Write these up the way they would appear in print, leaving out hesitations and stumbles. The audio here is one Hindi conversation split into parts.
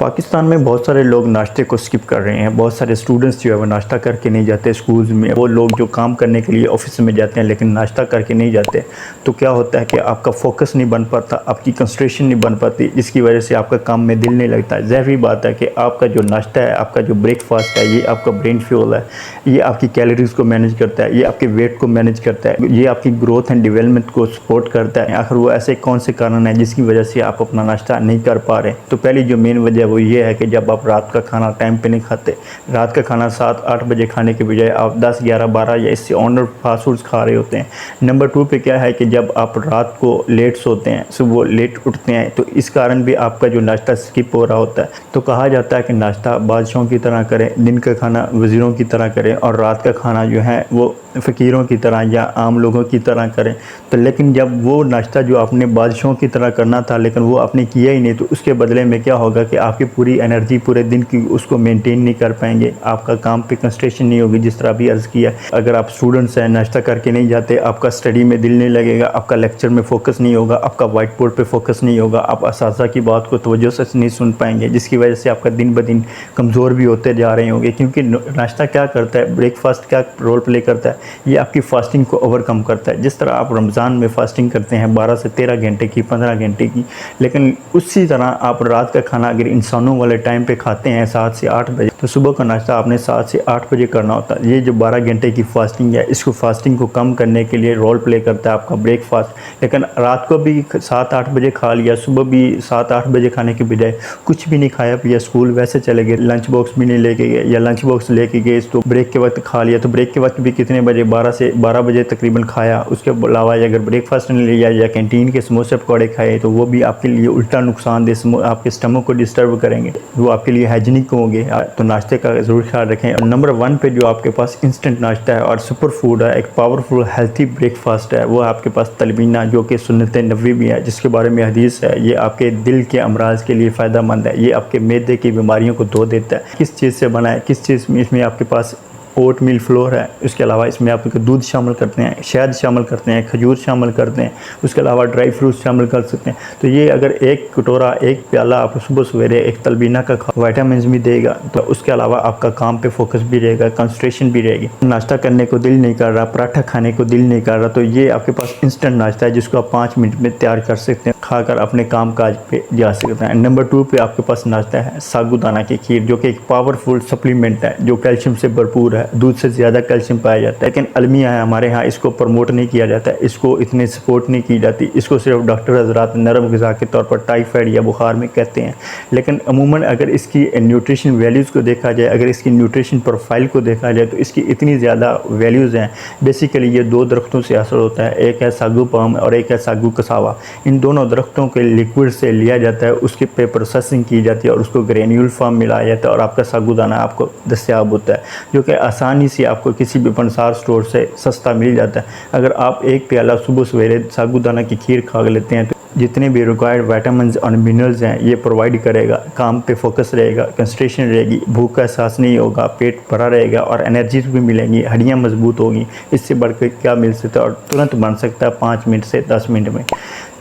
पाकिस्तान में बहुत सारे लोग नाश्ते को स्किप कर रहे हैं। बहुत सारे स्टूडेंट्स जो है वो नाश्ता करके नहीं जाते स्कूल्स में। वो लोग जो काम करने के लिए ऑफिस में जाते हैं लेकिन नाश्ता करके नहीं जाते, तो क्या होता है कि आपका फोकस नहीं बन पाता, आपकी कंसंट्रेशन नहीं बन पाती, जिसकी वजह से आपका काम में दिल नहीं लगता। ज़ाहिर बात है कि आपका जो नाश्ता है, आपका जो ब्रेकफास्ट है, ये आपका ब्रेन फ्यूल है। ये आपकी कैलोरीज को मैनेज करता है, ये आपके वेट को मैनेज करता है, ये आपकी ग्रोथ एंड डेवलपमेंट को सपोर्ट करता है। आखिर वो ऐसे कौन से कारण हैं जिसकी वजह से आप अपना नाश्ता नहीं कर पा रहे? तो पहली जो मेन वजह वो ये है कि जब आप रात का खाना टाइम पे नहीं खाते। रात का खाना 7-8 बजे खाने के बजाय आप 10-11-12 या इससे ऑनर फास्ट फूड्स खा रहे होते हैं। नंबर 2 पे क्या है कि जब आप रात को लेट सोते हैं, सुबह लेट उठते हैं, तो इस कारण भी आपका जो नाश्ता स्किप हो रहा होता है। तो कहा जाता है कि नाश्ता बादशाहों की तरह करें, दिन का खाना वज़ीरों की तरह करें और रात का खाना जो है वो फ़कीरों की तरह या आम लोगों की तरह करें। तो लेकिन जब वो नाश्ता जो आपने बादशाहों की तरह करना था लेकिन वो आपने किया ही नहीं, तो उसके बदले में क्या होगा कि आपकी पूरी एनर्जी पूरे दिन की उसको मेंटेन नहीं कर पाएंगे। आपका काम पे कंसंट्रेशन नहीं होगी। जिस तरह अभी अर्ज़ किया, अगर आप स्टूडेंट्स हैं, नाश्ता करके नहीं जाते, आपका स्टडी में दिल नहीं लगेगा, आपका लेक्चर में फोकस नहीं होगा, आपका वाइट बोर्ड पे फोकस नहीं होगा, आप असातिज़ा की बात को तवज्जो से नहीं सुन पाएंगे, जिसकी वजह से आपका दिन ब दिन कमज़ोर भी होते जा रहे होंगे। क्योंकि नाश्ता क्या करता है, ब्रेकफास्ट क्या रोल प्ले करता है, ये आपकी फास्टिंग को ओवरकम करता है। जिस तरह आप रमज़ान में फास्टिंग करते हैं 12 से 13 घंटे की, 15 घंटे की, लेकिन उसी तरह आप रात का खाना अगर इंसानों वाले टाइम पे खाते हैं 7 से 8 बजे, तो सुबह का नाश्ता आपने 7 से 8 बजे करना होता है। ये जो 12 घंटे की फास्टिंग है, इसको फास्टिंग को कम करने के लिए रोल प्ले करता है आपका ब्रेकफास्ट। लेकिन रात को भी 7-8 बजे खा लिया, सुबह भी 7-8 बजे खाने के बजाय कुछ भी नहीं खाया पिया, स्कूल वैसे चले गए, लंच बॉक्स भी नहीं लेके गए या लंच बॉक्स लेके गए तो ब्रेक के वक्त खा लिया। तो ब्रेक के वक्त भी कितने बजे, 12 से 12 बजे तकरीबन खाया। उसके अलावा अगर ब्रेकफास्ट नहीं लिया या कैंटीन के समोसे पकौड़े खाए तो वो भी आपके लिए उल्टा नुकसानदेह, आपके स्टमक को डिस्टर्ब करेंगे, वो आपके लिए हाइजीनिक होंगे। तो नाश्ते का ज़रूर ख्याल रखें। और नंबर 1 पे जो आपके पास इंस्टेंट नाश्ता है और सुपर फूड है, एक पावरफुल हेल्थी ब्रेकफास्ट है, वो आपके पास तलबीना, जो कि सुन्नत नबवी भी है, जिसके बारे में हदीस है। ये आपके दिल के अमराज के लिए फ़ायदेमंद है। ये आपके मैदे की बीमारियों को धो देता है। किस चीज़ से बना है, किस चीज़ में, इसमें आपके पास ओट मिल फ्लोर है। उसके अलावा इसमें आप दूध शामिल करते हैं, शहद शामिल करते हैं, खजूर शामिल करते हैं, उसके अलावा ड्राई फ्रूट्स शामिल कर सकते हैं। तो ये अगर एक कटोरा, एक प्याला आप सुबह सवेरे एक तलबीना का विटामिन भी देगा, तो उसके अलावा आपका काम पे फोकस भी रहेगा, कंसंट्रेशन भी रहेगी। नाश्ता करने को दिल नहीं कर रहा, पराठा खाने को दिल नहीं कर रहा, तो ये आपके पास इंस्टेंट नाश्ता है जिसको आप 5 मिनट में तैयार कर सकते हैं, खाकर अपने काम काज पे जा सकते हैं। नंबर 2 पे आपके पास नाश्ता है साबूदाना की खीर, जो कि एक पावरफुल सप्लीमेंट है, जो कैल्शियम से भरपूर है। दूध से ज़्यादा कैल्शियम पाया जाता है, लेकिन अलमिया है हमारे यहाँ, इसको प्रमोट नहीं किया जाता है, इसको इतनी सपोर्ट नहीं की जाती। इसको सिर्फ डॉक्टर हजरात नरम ग़िज़ा के तौर पर टाइफाइड या बुखार में कहते हैं। लेकिन अमूमन अगर इसकी न्यूट्रिशन वैल्यूज़ को देखा जाए, अगर इसकी न्यूट्रिशन प्रोफाइल को देखा जाए, तो इसकी इतनी ज़्यादा वैल्यूज़ हैं। बेसिकली ये 2 दरख्तों से हासिल होता है, एक है सागू पाम और एक है सागू कसावा। इन दोनों दरख्तों के लिक्विड से लिया जाता है, उसके पे प्रोसेसिंग की जाती है और उसको ग्रेन्यूल फॉर्म मिलाया जाता है और आपका सागूदाना आपको दस्तयाब होता है, जो कि आसानी से आपको किसी भी पंसार स्टोर से सस्ता मिल जाता है। अगर आप एक प्याला सुबह सवेरे साबूदाना की खीर खा लेते हैं तो जितने भी रिक्वायर्ड विटामिन्स और मिनरल्स हैं ये प्रोवाइड करेगा, काम पे फोकस रहेगा, कंसंट्रेशन रहेगी, भूख का एहसास नहीं होगा, पेट भरा रहेगा और एनर्जीज भी मिलेंगी, हड्डियाँ मजबूत होगी। इससे बढ़कर क्या मिल सकता है और तुरंत बन सकता है 5 मिनट से 10 मिनट में।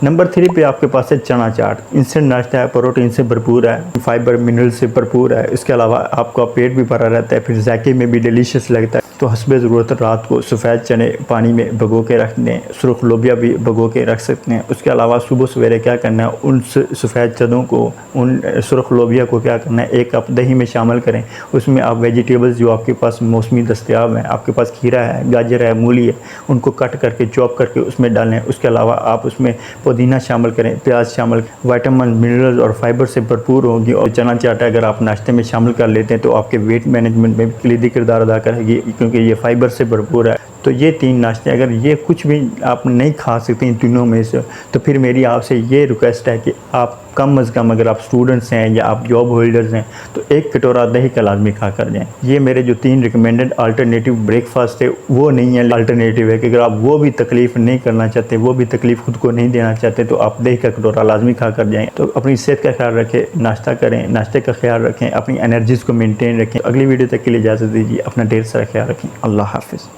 नंबर 3 पे आपके पास है चना चाट। इंस्टेंट नाश्ता है, प्रोटीन से भरपूर है, फाइबर मिनरल से भरपूर है। इसके अलावा आपका पेट भी भरा रहता है, फिर जायके में भी डिलीशियस लगता है। तो हस्बे ज़रूरत रात को सफ़ेद चने पानी में भिगो के रख दें, सुरख लोबिया भी भिगो के रख सकते हैं। उसके अलावा सुबह सवेरे क्या करना है, उन सफ़ेद चनों को, उन सुरख लोबिया को क्या करना है, 1 कप दही में शामिल करें। उसमें आप वेजिटेबल्स जो आपके पास मौसमी दस्तयाब हैं, आपके पास खीरा है, गाजर है, मूली है, उनको कट करके चॉप करके उसमें डालें। उसके अलावा आप उसमें पुदीना शामिल करें, प्याज शामिल, विटामिन मिनरल्स और फाइबर से भरपूर होगी। और चना चाट अगर आप नाश्ते में शामिल कर लेते हैं तो आपके वेट मैनेजमेंट में कलीदी किरदार अदा करेगी, क्योंकि ये फाइबर से भरपूर है। तो ये 3 नाश्ते, अगर ये कुछ भी आप नहीं खा सकते इन तीनों में से, तो फिर मेरी आपसे ये रिक्वेस्ट है कि आप कम अज़ कम, अगर आप स्टूडेंट्स हैं या आप जॉब होल्डर्स हैं, तो 1 कटोरा दही का लाजमी खा कर जाएँ। ये मेरे जो 3 रिकमेंडेड अल्टरनेटिव ब्रेकफास्ट है वो नहीं है, अल्टरनेटिव है कि अगर आप वो भी तकलीफ़ नहीं करना चाहते, वो भी तकलीफ़ खुद को नहीं देना चाहते, तो आप दही का कटोरा लाजमी खा कर जाएँ। तो अपनी सेहत का ख्याल रखें, नाश्ता करें, नाश्ते का ख्याल रखें, अपनी एनर्जीज़ को मेनटेन रखें। अगली वीडियो तक के लिए इजाज़त दीजिए, अपना ढेर सारा ख्याल रखें। अल्लाह हाफ़िज़।